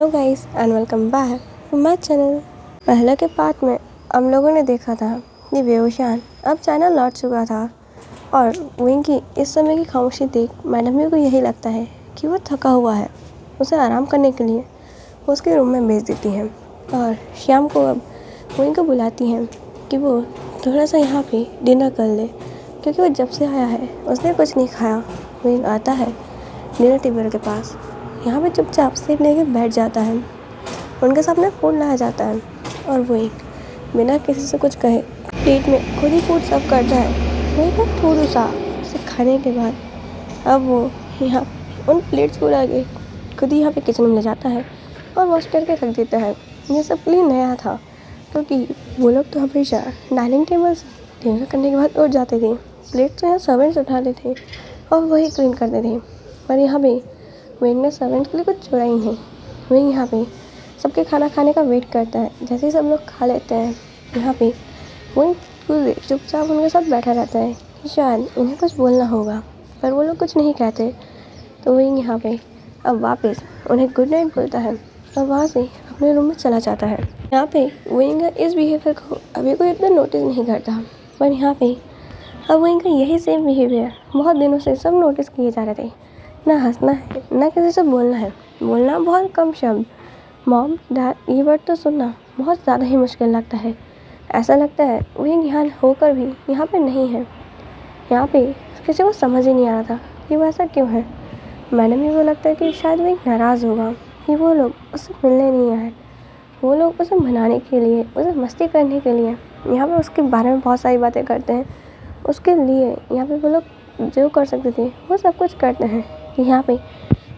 Hello guys and welcome back to my channel. पहले के part में हम लोगों ने देखा था कि वेओशान अब चाइना लौट चुका था और विंग की इस समय की खामोशी देख मैडम को यही लगता है कि वो थका हुआ है। उसे आराम करने के लिए उसके रूम में भेज देती हैं और शाम को अब विंग को बुलाती हैं कि वो थोड़ा सा यहाँ पे डिनर कर ले, क्योंकि वो जब से आया है उसने कुछ नहीं खाया। विंग आता है डिनर टेबल के पास, यहाँ पे चुपचाप सीट लेके बैठ जाता है। उनके सामने फूड लाया जाता है और वो एक बिना किसी से कुछ कहे प्लेट में खुद ही फूड सर्व करता है। वो एक थोड़ा सा उसे खाने के बाद अब वो यहाँ उन प्लेट्स को लाके खुद ही यहाँ पे किचन में ले जाता है और वॉश करके रख देता है। ये सब के लिए नया था, क्योंकि वो लोग तो हमेशा डाइनिंग टेबल से डिनर करने के बाद उठ जाते थे। प्लेट तो यहाँ सर्वेंट्स उठाते थे और वही क्लीन करते थे, पर यहाँ पे विंग ने सर्वेंट के लिए कुछ छोड़ा ही नहीं। विंग यहाँ पे सबके खाना खाने का वेट करता है। जैसे ही सब लोग खा लेते हैं यहाँ पे विंग पूरे चुपचाप उनके साथ बैठा रहता है कि शायद इन्हें कुछ बोलना होगा, पर वो लोग कुछ नहीं कहते। तो विंग यहाँ पे अब वापस उन्हें गुड नाइट बोलता है और वहाँ से अपने रूम में चला जाता है। यहाँ पे विंग इस बिहेवियर को अभी कोई इतना नोटिस नहीं करता, पर यहाँ पे अब विंग का यही सेम बिहेवियर बहुत दिनों से सब नोटिस किए जा रहे थे। ना हंसना है, ना किसी से बोलना है, बोलना बहुत कम शब्द, मॉम डैड ये वर्ड तो सुनना बहुत ज़्यादा ही मुश्किल लगता है। ऐसा लगता है विंग यहाँ होकर भी यहाँ पे नहीं है। यहाँ पे किसी को समझ ही नहीं आ रहा था कि वो ऐसा क्यों है। मैडम को लगता है कि शायद विंग नाराज़ होगा कि वो लोग उससे मिलने नहीं आए। वो लोग उसे मनाने के लिए, उसे मस्ती करने के लिए यहाँ पे उसके बारे में बहुत सारी बातें करते हैं। उसके लिए यहाँ पे वो लोग जो कर सकते थे वो सब कुछ करते हैं। कि यहाँ पे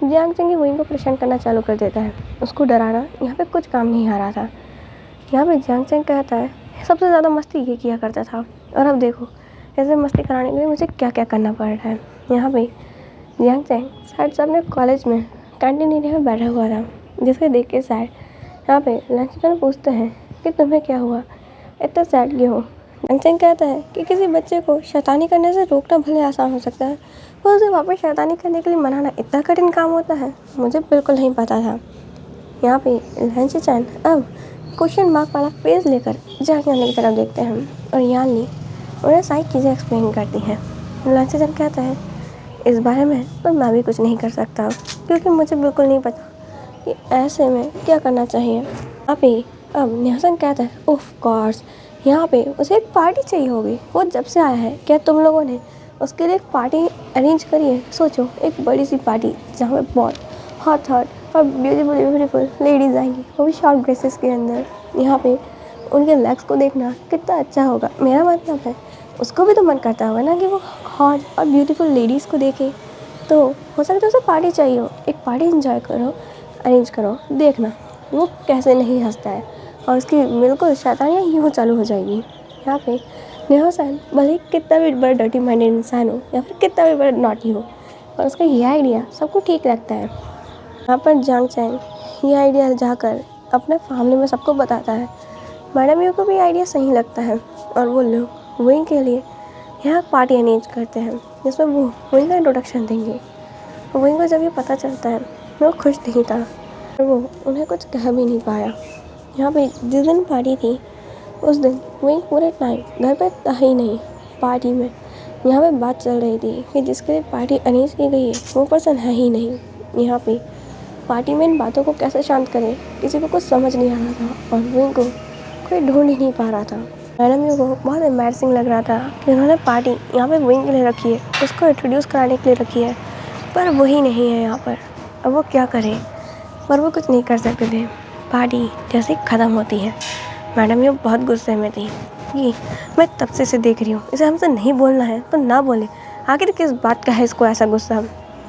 जियांग चंग विंग को परेशान करना चालू कर देता है, उसको डराना यहाँ पे कुछ काम नहीं आ रहा था। यहाँ पे जियांग चंग कहता है सबसे ज़्यादा मस्ती ये किया करता था और अब देखो ऐसे मस्ती कराने के लिए मुझे क्या क्या करना पड़ रहा है। यहाँ पे जियांग चंग शायद से अपने कॉलेज में कैंटीन एरिया में बैठा हुआ था, जिसके देख के शायद यहाँ पे लंच में पूछते हैं कि तुम्हें क्या हुआ, इतना सैड क्यों हो। जियांग चंग कहता है कि किसी बच्चे को शैतानी करने से रोकना भले आसान हो सकता है, पर उसे वापस शैतानी करने के लिए मनाना इतना कठिन काम होता है, मुझे बिल्कुल नहीं पता था। यहाँ पे लंच चैन अब क्वेश्चन मार्क वाला पेज लेकर जियांग यानी की तरफ देखते हैं और यानी उन्हें सारी चीज़ें एक्सप्लेन करती हैं। लंच चैन कहता है इस बारे में तो मैं भी कुछ नहीं कर सकता, क्योंकि मुझे बिल्कुल नहीं पता कि ऐसे में क्या करना चाहिए। यहाँ पे अब न्यासन कहता है ऑफ कोर्स यहाँ पे उसे एक पार्टी चाहिए होगी, वो जब से आया है क्या तुम लोगों ने उसके लिए एक पार्टी अरेंज करी है। सोचो एक बड़ी सी पार्टी जहाँ पे बहुत हॉट और ब्यूटीफुल लेडीज़ आएंगी, वो भी शॉर्ट ड्रेसेस के अंदर। यहाँ पे उनके लेग्स को देखना कितना अच्छा होगा। मेरा मतलब है उसको भी तो मन करता होगा ना कि वो हॉट और ब्यूटीफुल लेडीज़ को देखे। तो हो सकता है उसे पार्टी चाहिए हो, एक पार्टी इंजॉय करो, अरेंज करो, देखना वो कैसे नहीं हंसता है और उसकी बिल्कुल शैतानियाँ यूँ चालू हो जाएगी। यहाँ पे न्यासन भले ही कितना भी बड़ा डर्टी माइंडेड इंसान हो या फिर कितना भी बड़ा नॉटी हो, और उसका ये आइडिया सबको ठीक लगता है। यहाँ पर जियांग चंग ये आइडिया जाकर अपने फैमिली में सबको बताता है। मैडम को भी आइडिया सही लगता है और वो लोग विंग के लिए यहाँ पार्टी अरेंज करते हैं, जिसमें वो विंग का इंट्रोडक्शन देंगे। विंग को जब ये पता चलता है वो खुश नहीं था और वो उन्हें कुछ कह भी नहीं पाया। यहाँ पे जिस दिन पार्टी थी उस दिन विंग पूरे टाइम घर पे था ही नहीं। पार्टी में यहाँ पे बात चल रही थी कि जिसके लिए पार्टी अरेंज की गई है वो पर्सन है ही नहीं। यहाँ पे पार्टी में इन बातों को कैसे शांत करें किसी को कुछ समझ नहीं आ रहा था और विंग को कोई ढूंढ ही नहीं पा रहा था। मैडम को बहुत एम्बैरसिंग लग रहा था कि उन्होंने पार्टी यहाँ पे विंग के लिए रखी है, उसको इंट्रोड्यूस कराने के लिए रखी है, पर वही नहीं है यहाँ पर। अब वो क्या करें, पर वो कुछ नहीं कर सकते थे। पार्टी जैसे ख़त्म होती है मैडम बहुत गुस्से में थी कि मैं तब से इसे देख रही हूँ, इसे हमसे नहीं बोलना है तो ना बोले। आखिर किस बात का है इसको ऐसा गुस्सा,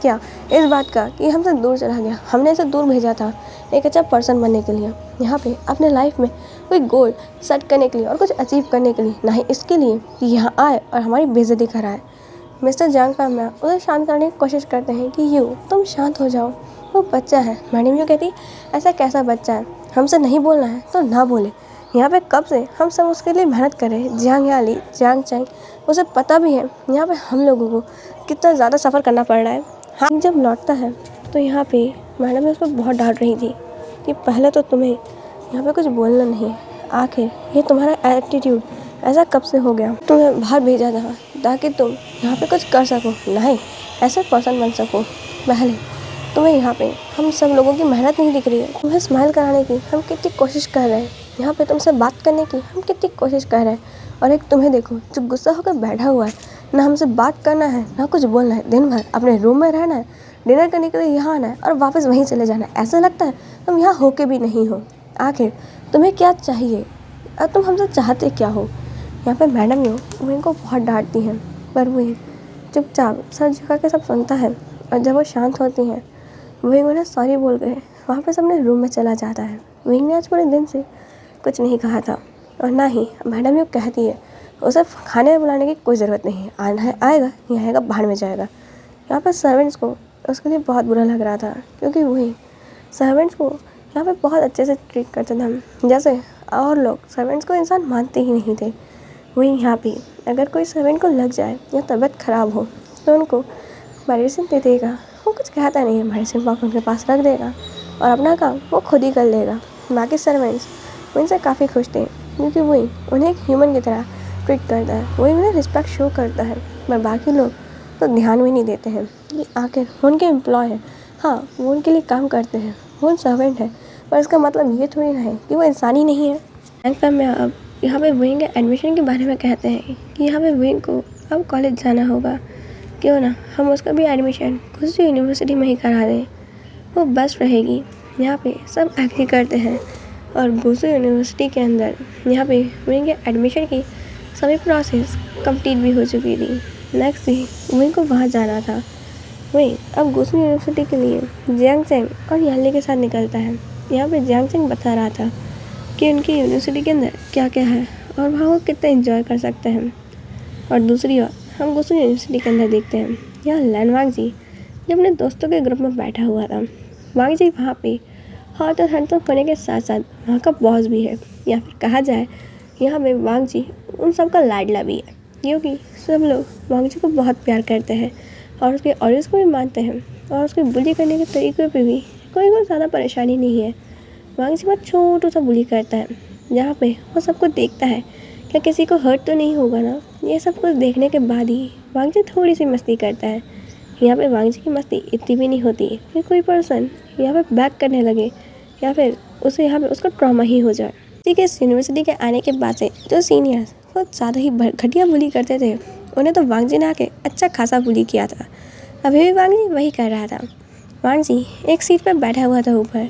क्या इस बात का कि हमसे दूर चला गया, हमने इसे दूर भेजा था एक अच्छा पर्सन बनने के लिए, यहाँ पे अपने लाइफ में कोई गोल सेट करने के लिए और कुछ अचीव करने के लिए, ना ही इसके लिए कि यहाँ आए और हमारी बेइज्जती कराए। मिस्टर जियांग का मैं उसे शांत करने की कोशिश करते हैं कि यू तुम शांत हो जाओ, वो बच्चा है। मैडम यूँ कहती ऐसा कैसा बच्चा है, हमसे नहीं बोलना है तो ना बोले। यहाँ पे कब से हम सब उसके लिए मेहनत कर रहे हैं। जियांग चंग उसे पता भी है यहाँ पे हम लोगों को कितना ज़्यादा सफ़र करना पड़ रहा है। हाँ जब लौटता है तो यहाँ पे मैडम उस पर बहुत डांट रही थी कि पहले तो तुम्हें यहाँ पे कुछ बोलना नहीं है। आखिर ये तुम्हारा एटीट्यूड ऐसा कब से हो गया? तुम्हें बाहर भेजा था ताकि तुम यहाँ पे कुछ कर सको, नहीं ऐसे पर्सन बन सको। पहले तुम्हें यहाँ पे हम सब लोगों की मेहनत नहीं दिख रही है। तुम्हें स्माइल कराने की हम कितनी कोशिश कर रहे हैं, यहाँ पे तुमसे बात करने की हम कितनी कोशिश कर रहे हैं, और एक तुम्हें देखो जो गुस्सा होकर बैठा हुआ है, ना हमसे बात करना है ना कुछ बोलना है, दिन भर अपने रूम में रहना है, डिनर करने के लिए यहाँ आना है और वापस वहीं चले जाना है। ऐसा लगता है तुम यहाँ होके भी नहीं हो। आखिर तुम्हें क्या चाहिए और तुम हमसे चाहते क्या हो? यहाँ पे मैडम यो वो इनको बहुत डांटती हैं, पर वो चुपचाप सर झुका के सब सुनता है, और जब वो शांत होती हैं विंग उन्हें सॉरी बोल गए वापस अपने रूम में चला जाता है। विंग ने आज पूरे दिन से कुछ नहीं कहा था, और ना ही मैडम यो कहती है उसे खाने में बुलाने की कोई ज़रूरत नहीं है, आना है आएगा, नहीं आएगा बाहर में जाएगा। यहाँ पर सर्वेंट्स को उसके लिए बहुत बुरा लग रहा था, क्योंकि वही सर्वेंट्स को यहाँ पे बहुत अच्छे से ट्रीट करते थे, जैसे और लोग सर्वेंट्स को इंसान मानते ही नहीं थे। वही यहाँ पे अगर कोई सर्वेंट को लग जाए या तबीयत ख़राब हो तो उनको मेडिसिन दे देगा। वो कुछ कहता नहीं है, मेडिसिन बॉक्स उनके पास रख देगा और अपना काम वो खुद ही कर लेगा। बाकी सर्वेंट्स उनसे काफ़ी खुश थे, क्योंकि वही उन्हें एक ह्यूमन की तरह ट्रीट करता है, वही उन्हें रिस्पेक्ट शो करता है। पर बाकी लोग तो ध्यान भी नहीं देते हैं कि आखिर उनके एम्प्लॉय हैं, हाँ वो उनके लिए काम करते हैं, वो सर्वेंट है, पर इसका मतलब ये थोड़ी ना है कि वो इंसान ही नहीं है। एंड में अब यहाँ पे विंग के एडमिशन के बारे में कहते हैं कि यहाँ पे विंग को अब कॉलेज जाना होगा, क्यों ना हम उसका भी एडमिशन दूसरी यूनिवर्सिटी में ही करा दें, वो बेस्ट रहेगी। यहाँ पे सब एग्री करते हैं, और दूसरी यूनिवर्सिटी के अंदर यहाँ पे विंग के एडमिशन की सभी प्रोसेस कंप्लीट भी हो चुकी थी। नेक्स्ट डे विंग को वहाँ जाना था। वहीं अब दूसरी यूनिवर्सिटी के लिए जियांग चेंग और याली के साथ निकलता है। यहाँ पे जियांग चेंग बता रहा था कि उनकी यूनिवर्सिटी के अंदर क्या क्या है और वहाँ वो कितना एंजॉय कर सकते हैं। और दूसरी ओर हम दूसरी यूनिवर्सिटी के अंदर देखते हैं यहाँ लैन वांग जी जो अपने दोस्तों के ग्रुप में बैठा हुआ था। वांग जी वहाँ पे हॉट और हैंडसम होने के साथ साथ वहाँ का बॉस भी है, या फिर कहा जाए यहाँ पे वांग जी उन सब का लाडला भी है, क्योंकि सब लोग वांग जी को बहुत प्यार करते हैं और उसके ऑर्डर्स को भी मानते हैं, और उसके बुली करने के तरीके पे भी कोई ज़्यादा परेशानी नहीं है। वांग जी बहुत छोटू सा बुली करता है, जहाँ पे वो सब कुछ देखता है क्या किसी को हर्ट तो नहीं होगा ना। ये सब कुछ देखने के बाद ही वांग जी थोड़ी सी मस्ती करता है। यहाँ पे वांग जी की मस्ती इतनी भी नहीं होती कि कोई पर्सन यहाँ पे बैक करने लगे या फिर उसे यहाँ पे उसका ट्रॉमा ही हो जाए। ठीक है, इस यूनिवर्सिटी के आने के बाद से जो सीनियर्स बहुत ज़्यादा ही घटिया बुली करते थे, उन्हें तो वांग जी ने आके अच्छा खासा बुली किया था। अभी भी वांग जी वही कर रहा था। वांग जी एक सीट पर बैठा हुआ था ऊपर,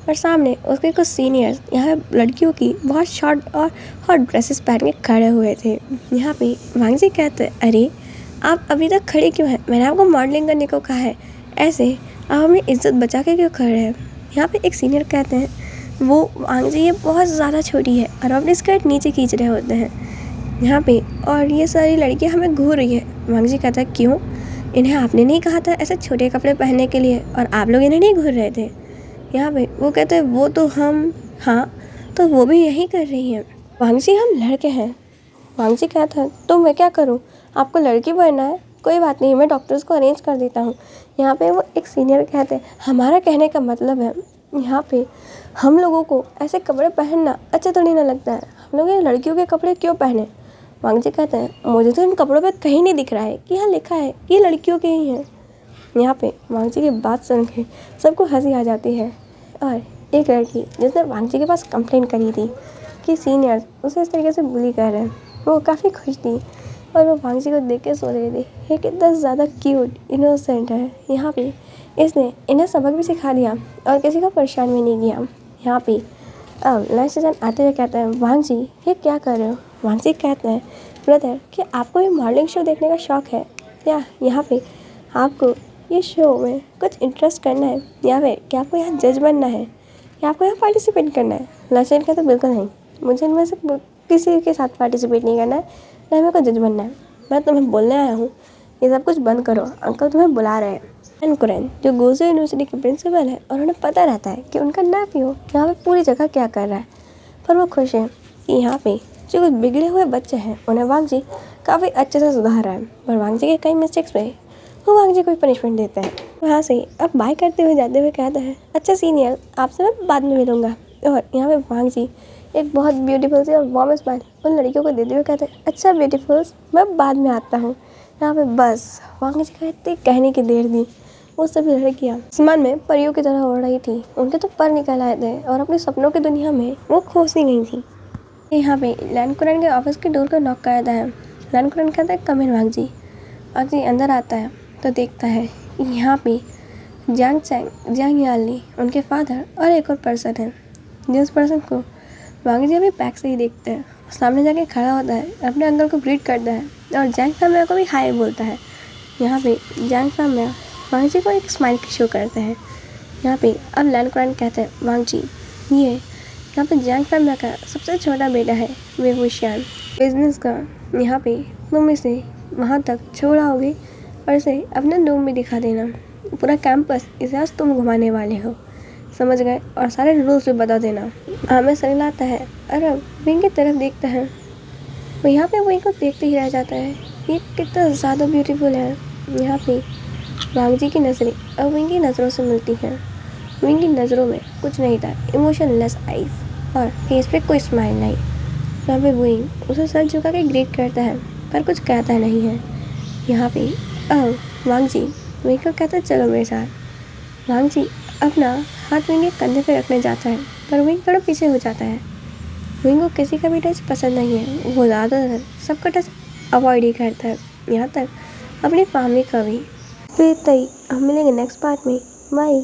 और सामने उसके कुछ सीनियर्स यहाँ पे लड़कियों की बहुत शॉर्ट और हॉट ड्रेसेस पहन के खड़े हुए थे। यहाँ पे वांग जी कहते अरे आप अभी तक खड़े क्यों हैं, मैंने आपको मॉडलिंग करने को कहा है, ऐसे आप अपनी इज्जत बचा के क्यों खड़े हैं। यहाँ पे एक सीनियर कहते हैं वो वांग जी ये बहुत ज़्यादा छोटी है और अपने स्कर्ट नीचे खींच रहे होते हैं यहाँ पे, और ये सारी लड़कियाँ हमें घूर रही है। वांग जी कहता है क्यों, इन्हें आपने नहीं कहा था ऐसे छोटे कपड़े पहनने के लिए, और आप लोग इन्हें नहीं घूर रहे थे। यहाँ पे वो कहते हैं वो तो हम, हाँ तो वो भी यही कर रही हैं। वांग जी हम लड़के हैं। वांग जी कहता है तो मैं क्या करूँ, आपको लड़की बनना है, कोई बात नहीं मैं डॉक्टर्स को अरेंज कर देता हूँ। यहाँ पे वो एक सीनियर कहते हैं हमारा कहने का मतलब है यहाँ पे हम लोगों को ऐसे कपड़े पहनना अच्छा थोड़ी ना लगता है, हम लोग ये लड़कियों के कपड़े क्यों पहने। वांग जी कहते हैं मुझे तो इन कपड़ों पे कहीं नहीं दिख रहा है कि यहाँ लिखा है कि लड़कियों के ही हैं। यहाँ पे वांग जी की बात सुन के सबको हंसी आ जाती है, और एक लड़की जिसने वांग जी के पास कंप्लेंट करी थी कि सीनियर्स उसे इस तरीके से बुली कर रहे हैं, वो काफ़ी खुश थी और वो वांग जी को देख के सोच रही थी ये कितना ज़्यादा क्यूट इनोसेंट है। यहाँ पे इसने इन्हें सबक भी सिखा दिया और किसी को परेशान भी नहीं किया। यहाँ पे अब लंच सीजन आते हुए कहते हैं वांग जी ये क्या कर रहे हो। वांग जी कहते हैं ब्रदर कि आपको ये मॉडलिंग शो देखने का शौक़ है या यहाँ पे आपको ये शो में कुछ इंटरेस्ट करना है, या फिर क्या आपको यहाँ जज बनना है या आपको यहाँ पार्टिसिपेट करना है। लंच कहते बिल्कुल नहीं, मुझे इनमें से किसी के साथ पार्टिसिपेट नहीं करना है, ना मेरे को जज बनना है। मैं तुम्हें बोलने आया हूँ ये सब कुछ बंद करो, अंकल तुम्हें बुला रहे हैं। एंड कुरैन जो गोजो यूनिवर्सिटी के प्रिंसिपल है और उन्हें पता रहता है कि उनका नेफ्यू यहाँ पे पूरी जगह क्या कर रहा है, पर वो खुश है कि यहाँ पे जो कुछ बिगड़े हुए बच्चे हैं उन्हें वांग जी काफ़ी अच्छे से सुधार रहा है। पर वांग जी के कई मिस्टेक्स पे वो वांग जी को पनिशमेंट देते हैं। वहाँ से अब बाय करते हुए जाते हुए कहता है, अच्छा सीनियर, आपसे मैं बाद में मिलूँगा। और यहाँ पे वांग जी एक बहुत ब्यूटीफुल सी और वार्म स्माइल उन लड़कियों को देते हुए कहते हैं, अच्छा ब्यूटीफुल्स, मैं बाद में आता हूँ। यहाँ पे बस वांग जी का इतनी कहने की देर थी। वो सभी लड़कियाँ आसमान में परियों की तरह उड़ रही थी। उनके तो पर निकल आए थे और अपने सपनों की दुनिया में वो खो सी गई थी। यहाँ पे लैंड के ऑफिस के डोर को नॉक करता है। लैंड कहता है, कम इन वांग जी। वांग जी अंदर आता है तो देखता है यहाँ पे जियांग याली, उनके फादर और एक और पर्सन है। जिस पर्सन को वांग जी अभी बैक से ही देखते हैं, सामने जाके खड़ा होता है, अपने अंकल को ग्रीट करता है और जैंग फैमिया को भी हाय बोलता है। यहाँ पे जैंग फैमिया वांग जी को एक स्माइल शो करते हैं। यहाँ पे अब लैंड कहते हैं, वांग जी ये यहाँ पे जैंग फैमिया का सबसे छोटा बेटा है वे वुशियान, बिजनेस का। यहाँ पे तुम इसे वहाँ तक छोड़ाओगे और इसे अपना डोम भी दिखा देना। पूरा कैंपस इसे आज तुम घुमाने वाले हो, समझ गए? और सारे रूल्स भी बता देना। हमें सरिलाता है और अब विंग की तरफ देखता है। वो यहाँ पे विंग को देखते ही रह जाता है, ये कितना ज़्यादा ब्यूटीफुल है। यहाँ पे वांग जी की नज़रें अब विंग की नज़रों से मिलती हैं। विंग की नज़रों में कुछ नहीं था, इमोशनलेस आईज और फेस पे कोई स्माइल नहीं। यहाँ पे विंग उसे सर झुका के ग्रीट करता है पर कुछ कहता नहीं है। यहाँ पे अब वांग जी विंग को कहता है, चलो मेरे साथ। वांग जी अपना हाथ विंग के कंधे पे रखने जाता है पर विंग थोड़ा पीछे हो जाता है। विंग को किसी का भी टच पसंद नहीं है, वो ज़्यादातर सबका टच अवॉइड ही करता है, यहाँ तक अपनी फैमिली का भी। फिर तई हम मिलेंगे नेक्स्ट पार्ट में। बाय।